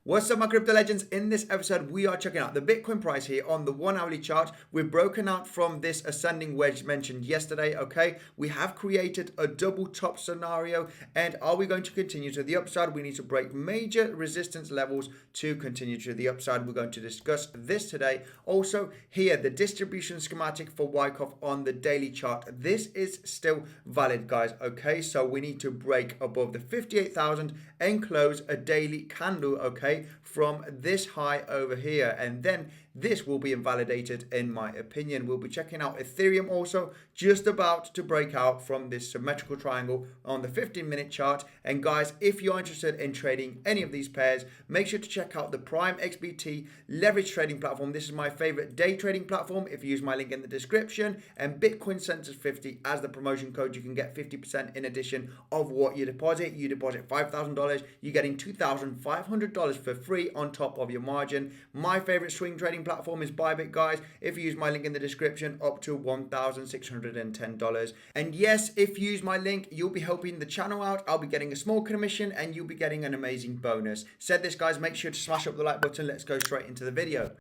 What's up, my crypto legends? In this episode, we are checking out the Bitcoin price here on the 1 hourly chart. We've broken out from this ascending wedge mentioned yesterday, okay? We have created a double top scenario, and are we going to continue to the upside? We need to break major resistance levels to continue to the upside. We're going to discuss this today. Also, here, the distribution schematic for Wyckoff on the daily chart. This is still valid, guys, okay? So we need to break above the 58,000 and close a daily candle, okay, from this high over here, and then this will be invalidated in my opinion. We'll be checking out Ethereum also, just about to break out from this symmetrical triangle on the 15-minute chart. And guys, if you're interested in trading any of these pairs, make sure to check out the PrimeXbt leverage trading platform. This is my favorite day trading platform. If you use my link in the description and Bitcoinsensus 50 as the promotion code, you can get 50% in addition of what you deposit. You deposit $5,000, you're getting $2,500 for free on top of your margin. My favorite swing trading platform is Bybit, guys. If you use my link in the description, up to $1,610. And yes, if you use my link, you'll be helping the channel out. I'll be getting a small commission and you'll be getting an amazing bonus. Said this, guys, make sure to smash up the like button. Let's go straight into the video.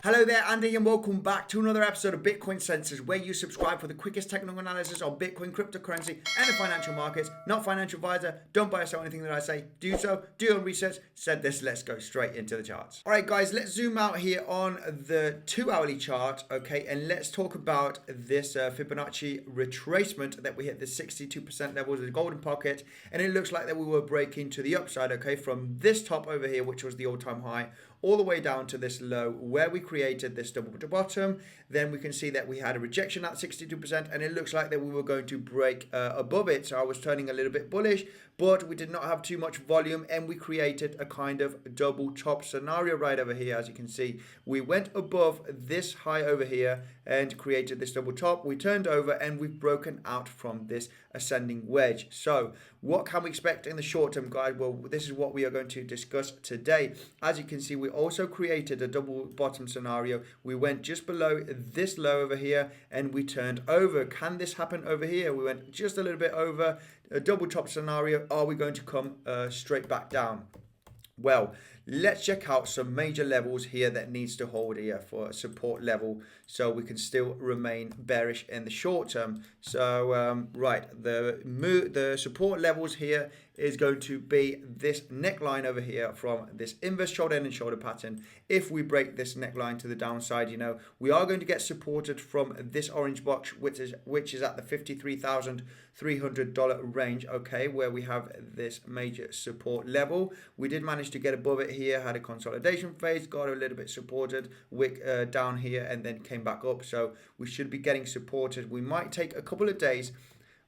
Hello there, Andy, and welcome back to another episode of Bitcoinsensus, where you subscribe for the quickest technical analysis of Bitcoin, cryptocurrency, and the financial markets. Not financial advisor. Don't buy or sell anything that I say. Do so. Do your own research. Said this. Let's go straight into the charts. All right, guys, let's zoom out here on the 2 hourly chart, okay, and let's talk about this Fibonacci retracement that we hit the 62% levels of the golden pocket, and it looks like that we were breaking to the upside, okay, from this top over here, which was the all-time high, all the way down to this low where we created this double to bottom. Then we can see that we had a rejection at 62%, and it looks like that we were going to break above it. So I was turning a little bit bullish, but we did not have too much volume, and we created a kind of double top scenario right over here. As you can see, we went above this high over here and created this double top. We turned over and we've broken out from this ascending wedge. So what can we expect in the short term, guys? Well, this is what we are going to discuss today. As you can see, we also created a double bottom scenario. We went just below this low over here and we turned over. Can this happen over here? We went just a little bit over a double top scenario. Are we going to come straight back down? Well, let's check out some major levels here that needs to hold here for a support level, so we can still remain bearish in the short term. So right, the support levels here is going to be this neckline over here from this inverse shoulder and shoulder pattern. If we break this neckline to the downside, you know, we are going to get supported from this orange box, which is at the $53,300 range, okay, where we have this major support level. We did manage to get above it here, had a consolidation phase, got a little bit supported, wick down here, and then came back up. So we should be getting supported. We might take a couple of days,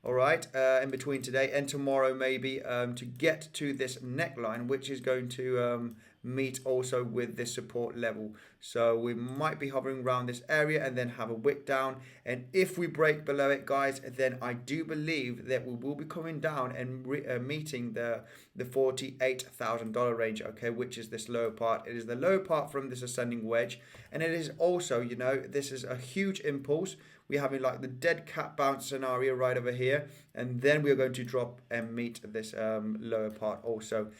all right, in between today and tomorrow maybe, to get to this neckline, which is going to meet also with this support level. So we might be hovering around this area and then have a wick down. And if we break below it, guys, then I do believe that we will be coming down and meeting the $48,000 range, okay, which is this lower part. It is the lower part from this ascending wedge, and it is also, you know, this is a huge impulse. We're having like the dead cat bounce scenario right over here, and then we're going to drop and meet this lower part also.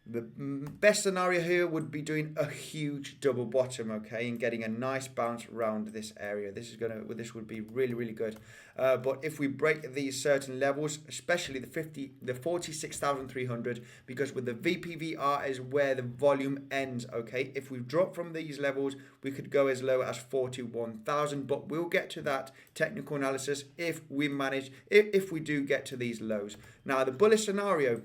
The best scenario here would be doing a huge double bottom, okay, and getting a nice bounce around this area. This would be really, really good. But if we break these certain levels, especially the 46,300, because with the VPVR is where the volume ends, okay. If we drop from these levels, we could go as low as 41,000, but we'll get to that technical analysis if we do get to these lows. Now, the bullish scenario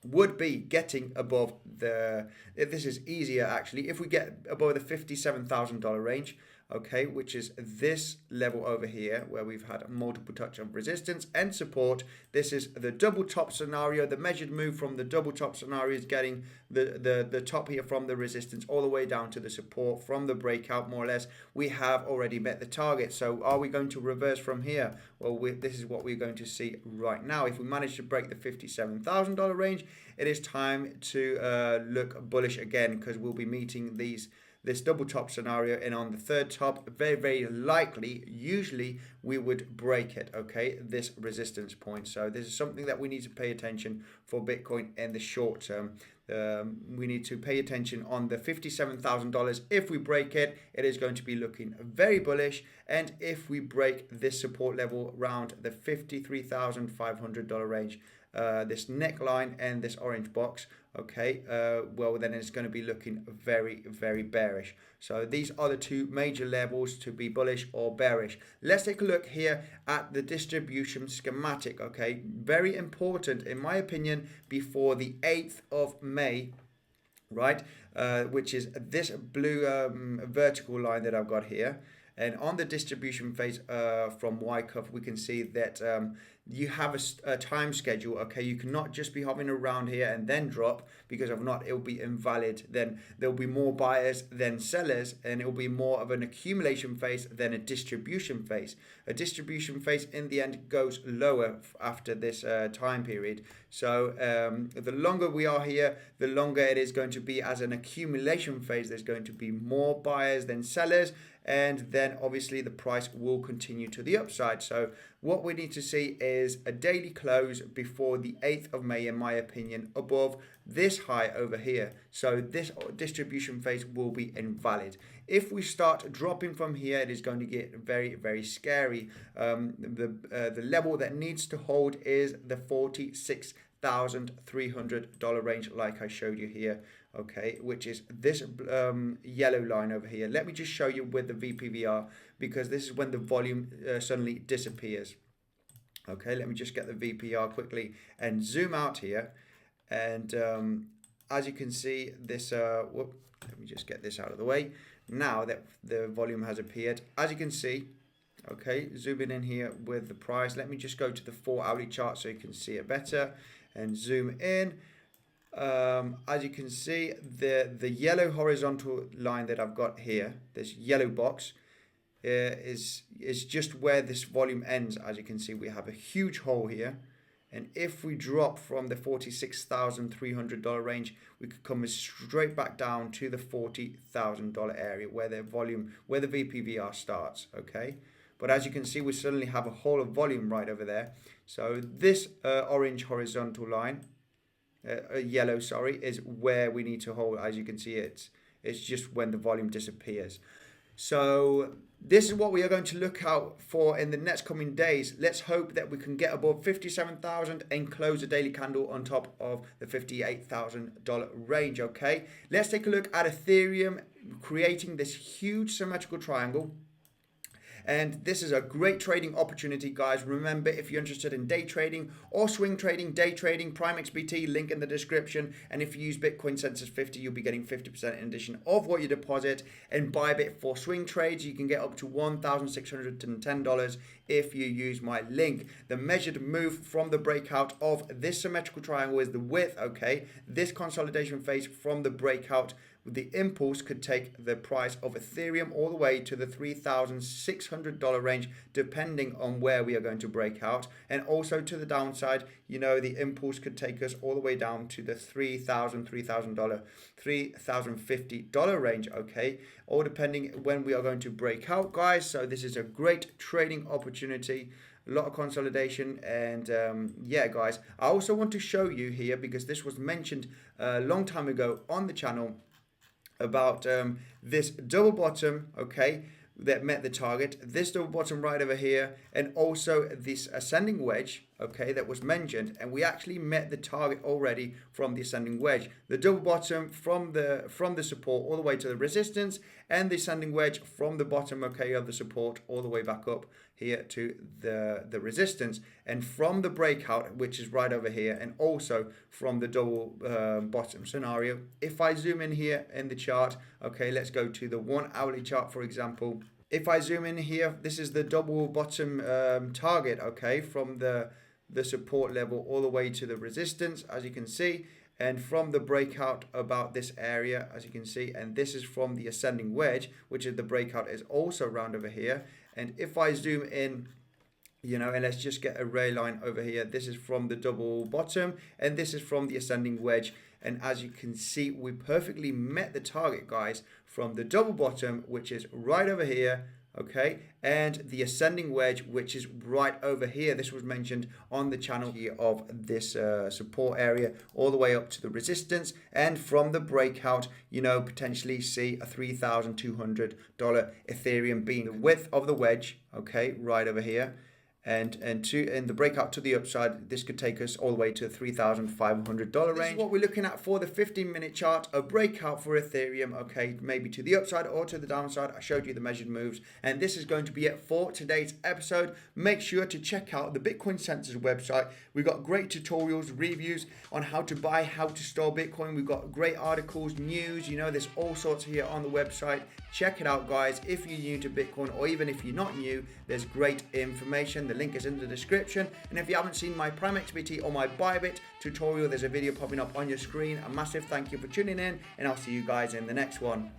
would be getting above this is easier actually, if we get above the $57,000 range, okay, which is this level over here where we've had multiple touch of resistance and support. This is the double top scenario. The measured move from the double top scenario is getting the top here from the resistance all the way down to the support from the breakout, more or less. We have already met the target. So are we going to reverse from here? Well, this is what we're going to see right now. If we manage to break the $57,000 range, it is time to look bullish again, because we'll be meeting these this double top scenario, and on the third top, very likely, usually we would break it, okay, this resistance point. So this is something that we need to pay attention for Bitcoin in the short term. We need to pay attention on the $57,000. If we break it, it is going to be looking very bullish. And if we break this support level around the $53,500 range, this neckline and this orange box, okay, well, then it's going to be looking very bearish. So these are the two major levels to be bullish or bearish. Let's take a look here at the distribution schematic, okay, very important in my opinion before the 8th of May, right, which is this blue vertical line that I've got here. And on the distribution phase from Wyckoff, we can see that you have a time schedule, okay? You cannot just be hovering around here and then drop, because if not, it will be invalid. Then there'll be more buyers than sellers, and it will be more of an accumulation phase than a distribution phase. A distribution phase in the end goes lower after this time period. So the longer we are here, the longer it is going to be as an accumulation phase. There's going to be more buyers than sellers, and then obviously the price will continue to the upside. So what we need to see is a daily close before the 8th of May, in my opinion, above this high over here. So this distribution phase will be invalid. If we start dropping from here, it is going to get very scary. The level that needs to hold is the $46,300 range, like I showed you here, okay, which is this yellow line over here. Let me just show you with the VPVR, because this is when the volume suddenly disappears. Okay, let me just get the VPR quickly and zoom out here. And as you can see, this, let me just get this out of the way. Now that the volume has appeared, as you can see, okay, zooming in here with the price. Let me just go to the 4-hourly chart so you can see it better and zoom in. As you can see, the yellow horizontal line that I've got here, this yellow box, is just where this volume ends. As you can see, we have a huge hole here, and if we drop from the $46,300 range, we could come straight back down to the $40,000 area where the VPVR starts, okay? But as you can see, we suddenly have a hole of volume right over there. So this orange horizontal line, yellow, sorry, is where we need to hold. As you can see, it's just when the volume disappears. So this is what we are going to look out for in the next coming days. Let's hope that we can get above 57,000 and close a daily candle on top of the $58,000 range, okay? Let's take a look at Ethereum creating this huge symmetrical triangle. And this is a great trading opportunity, guys. Remember, if you're interested in day trading or swing trading, day trading, PrimeXbt, link in the description. And if you use Bitcoinsensus 50, you'll be getting 50% in addition of what you deposit. And Bybit for swing trades, you can get up to $1,610 if you use my link. The measured move from the breakout of this symmetrical triangle is the width, okay? This consolidation phase from the breakout, the impulse could take the price of Ethereum all the way to the $3,600 range, depending on where we are going to break out. And also to the downside, you know, the impulse could take us all the way down to the $3,050 range, okay? All depending when we are going to break out, guys. So this is a great trading opportunity. A lot of consolidation, and yeah, guys, I also want to show you here, because this was mentioned a long time ago on the channel, about this double bottom, okay, that met the target, this double bottom right over here, and also this ascending wedge, okay, that was mentioned, and we actually met the target already from the ascending wedge. The double bottom from the support all the way to the resistance, and the ascending wedge from the bottom, okay, of the support all the way back up here to the resistance, and from the breakout, which is right over here, and also from the double bottom scenario. If I zoom in here in the chart, okay, let's go to the 1-hourly chart, for example. If I zoom in here, this is the double bottom target, okay, from the support level all the way to the resistance, as you can see, and from the breakout about this area, as you can see, and this is from the ascending wedge, which is the breakout is also around over here. And if I zoom in you know, and let's just get a ray line over here. This is from the double bottom, and this is from the ascending wedge. And as you can see, we perfectly met the target, guys, from the double bottom, which is right over here, okay, and the ascending wedge, which is right over here. This was mentioned on the channel here of this support area, all the way up to the resistance, and from the breakout, you know, potentially see a $3,200 Ethereum being the width of the wedge, okay, right over here. And the breakout to the upside, this could take us all the way to the $3,500 range. This is what we're looking at for the 15-minute chart, a breakout for Ethereum, okay, maybe to the upside or to the downside. I showed you the measured moves, and this is going to be it for today's episode. Make sure to check out the Bitcoinsensus website. We've got great tutorials, reviews on how to buy, how to store Bitcoin. We've got great articles, news, you know, there's all sorts here on the website. Check it out, guys. If you're new to Bitcoin, or even if you're not new, there's great information. The link is in the description. And if you haven't seen my PrimeXbt or my Bybit tutorial, there's a video popping up on your screen. A massive thank you for tuning in, and I'll see you guys in the next one.